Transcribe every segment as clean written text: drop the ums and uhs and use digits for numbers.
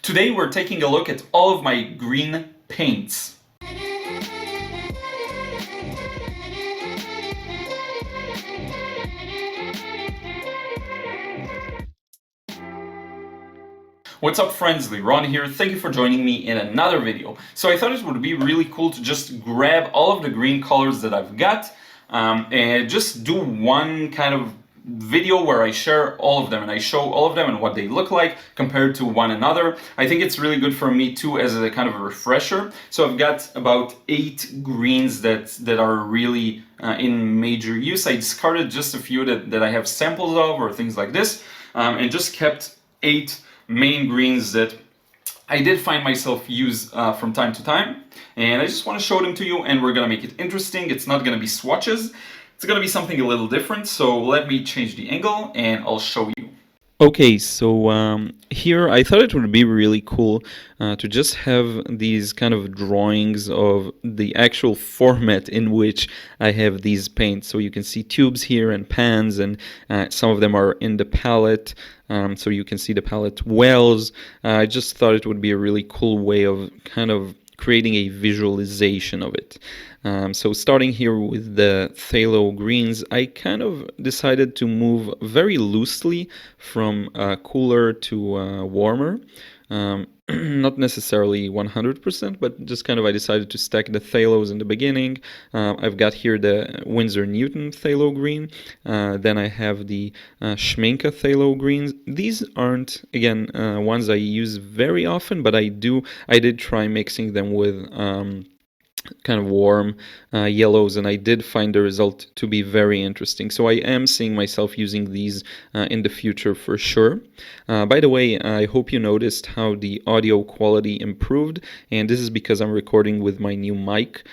Today we're taking a look at all of my green paints. What's up friends, Liron here, thank you for joining me in another video. So I thought it would be really cool to just grab all of the green colors that I've got and just do one kind of video where I share all of them and I show all of them and what they look like compared to one another. I think it's really good for me too as a kind of a refresher. So I've got about 8 greens that are really in major use. I discarded just a few that I have samples of or things like this and just kept 8 main greens that I did find myself use from time to time, and I just want to show them to you, and we're gonna make it interesting. It's not gonna be swatches, it's gonna be something a little different, so let me change the angle and I'll show you. Okay, so here I thought it would be really cool to just have these kind of drawings of the actual format in which I have these paints. So you can see tubes here and pans, and some of them are in the palette, so you can see the palette wells. I just thought it would be a really cool way of kind of creating a visualization of it. So starting here with the phthalo greens, I kind of decided to move very loosely from cooler to warmer. Not necessarily 100%, but just kind of I decided to stack the phthalos in the beginning. I've got here the Winsor Newton phthalo green. Then I have the Schmincke phthalo greens. These aren't, again, ones I use very often, but I did try mixing them with kind of warm yellows, and I did find the result to be very interesting. So I am seeing myself using these in the future for sure. By the way, I hope you noticed how the audio quality improved, and this is because I'm recording with my new mic,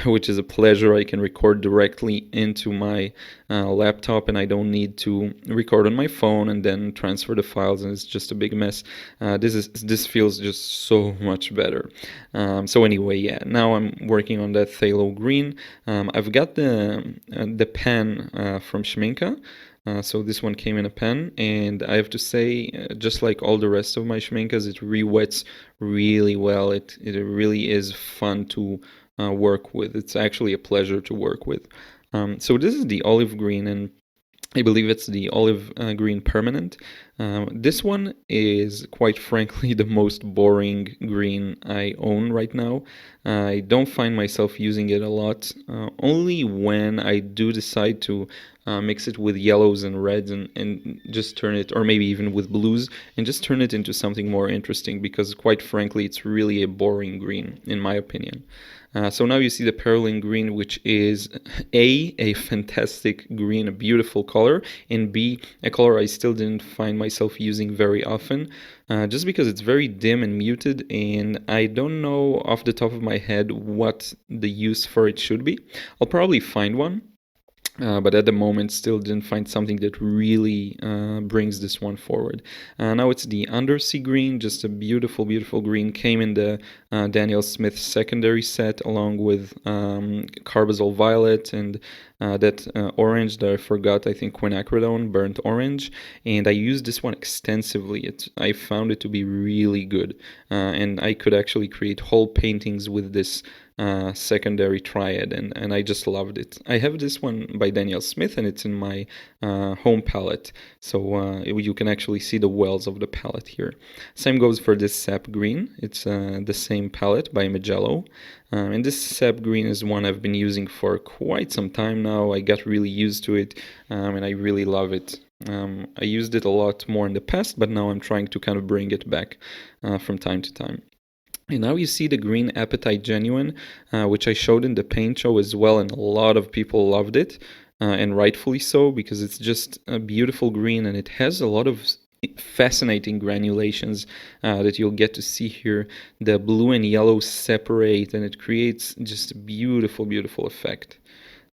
which is a pleasure. I can record directly into my laptop, and I don't need to record on my phone and then transfer the files, and it's just a big mess. This feels just so much better. So anyway, yeah, now I'm working on that phthalo green. I've got the pen from Schmincke. So this one came in a pen, and I have to say, just like all the rest of my Schmincke's, it re-wets really well. It really is fun to work with. It's actually a pleasure to work with. So this is the olive green, and I believe it's the olive green permanent. This one is, quite frankly, the most boring green I own right now. I don't find myself using it a lot, only when I do decide to mix it with yellows and reds and just turn it, or maybe even with blues, and just turn it into something more interesting, because quite frankly, it's really a boring green, in my opinion. So now you see the Perylene green, which is a fantastic green, a beautiful color, and B, a color I still didn't find myself using very often, just because it's very dim and muted, and I don't know off the top of my head what the use for it should be. I'll probably find one. But at the moment still didn't find something that really brings this one forward. Now it's the Undersea green, just a beautiful, beautiful green. Came in the Daniel Smith secondary set along with Carbazole Violet and that orange that I forgot, I think quinacridone, burnt orange. And I used this one extensively. I found it to be really good. And I could actually create whole paintings with this secondary triad, and I just loved it. I have this one by Daniel Smith, and it's in my home palette, so you can actually see the wells of the palette here. Same goes for this sap green. It's the same palette by Magello, and this sap green is one I've been using for quite some time now. I got really used to it, and I really love it. I used it a lot more in the past, but now I'm trying to kind of bring it back from time to time. And now you see the green Apatite Genuine, which I showed in the paint show as well, and a lot of people loved it, and rightfully so, because it's just a beautiful green, and it has a lot of fascinating granulations that you'll get to see here. The blue and yellow separate, and it creates just a beautiful, beautiful effect.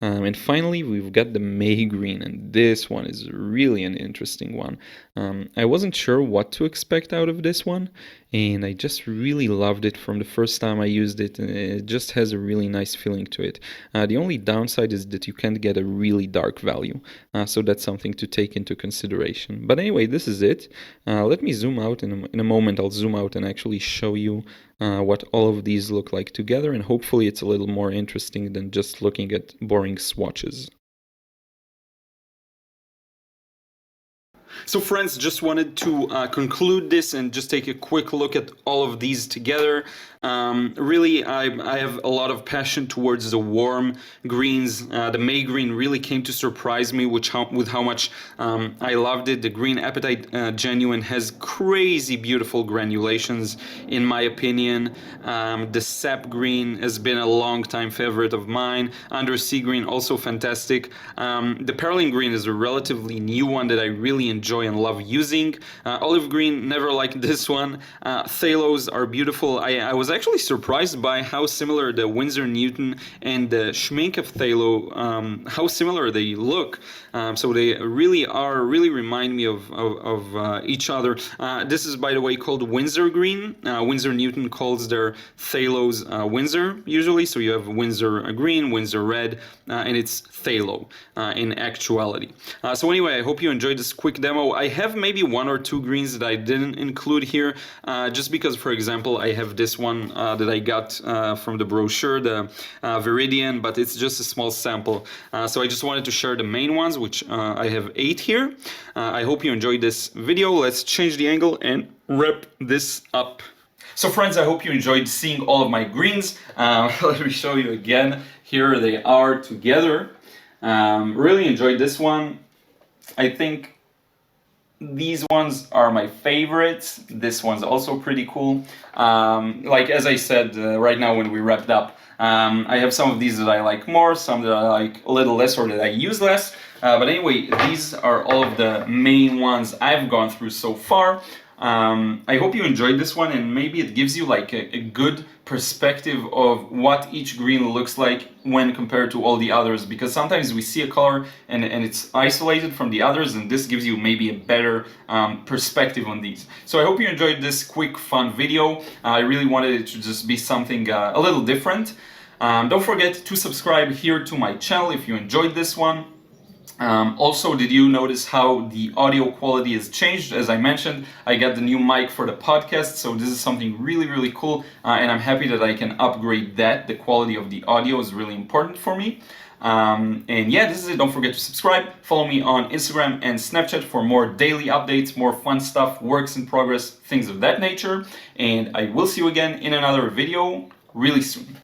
And finally, we've got the May green, and this one is really an interesting one. I wasn't sure what to expect out of this one, and I just really loved it from the first time I used it, and it just has a really nice feeling to it. The only downside is that you can't get a really dark value, so that's something to take into consideration. But anyway, this is it. Let me zoom out. In a moment, I'll zoom out and actually show you what all of these look like together, and hopefully it's a little more interesting than just looking at boring swatches. So friends, just wanted to conclude this and just take a quick look at all of these together. Really, I have a lot of passion towards the warm greens. The May green really came to surprise me with how much I loved it. The green Apatite Genuine has crazy beautiful granulations, in my opinion. The sap green has been a long time favorite of mine. Undersea green, also fantastic. The Perylene green is a relatively new one that I really enjoy and love using. Olive green, never liked this one. Phthalos are beautiful. I was actually surprised by how similar the Winsor Newton and the Schmincke Phthalo, how similar they look. So they really remind me of each other. This is, by the way, called Winsor green. Winsor Newton calls their Phthalos Winsor usually. So you have Winsor green, Winsor red, and it's Phthalo in actuality. So anyway, I hope you enjoyed this quick demo. I have maybe one or two greens that I didn't include here, just because, for example, I have this one that I got from the brochure, the Viridian, but it's just a small sample. So I just wanted to share the main ones, which I have 8 here. I hope you enjoyed this video. Let's change the angle and wrap this up. So friends, I hope you enjoyed seeing all of my greens. Let me show you again. Here they are together. Really enjoyed this one. I think these ones are my favorites. This one's also pretty cool. Like as I said right now when we wrapped up, I have some of these that I like more, some that I like a little less or that I use less. But anyway, these are all of the main ones I've gone through so far. I hope you enjoyed this one, and maybe it gives you like a good perspective of what each green looks like when compared to all the others, because sometimes we see a color and it's isolated from the others, and this gives you maybe a better perspective on these. So I hope you enjoyed this quick fun video. I really wanted it to just be something a little different. Don't forget to subscribe here to my channel if you enjoyed this one. Also, did you notice how the audio quality has changed? As I mentioned, I got the new mic for the podcast, so this is something really cool, and I'm happy that I can upgrade that. The quality of the audio is really important for me. And yeah, this is it. Don't forget to subscribe. Follow me on Instagram and Snapchat for more daily updates, more fun stuff, works in progress, things of that nature. And I will see you again in another video really soon.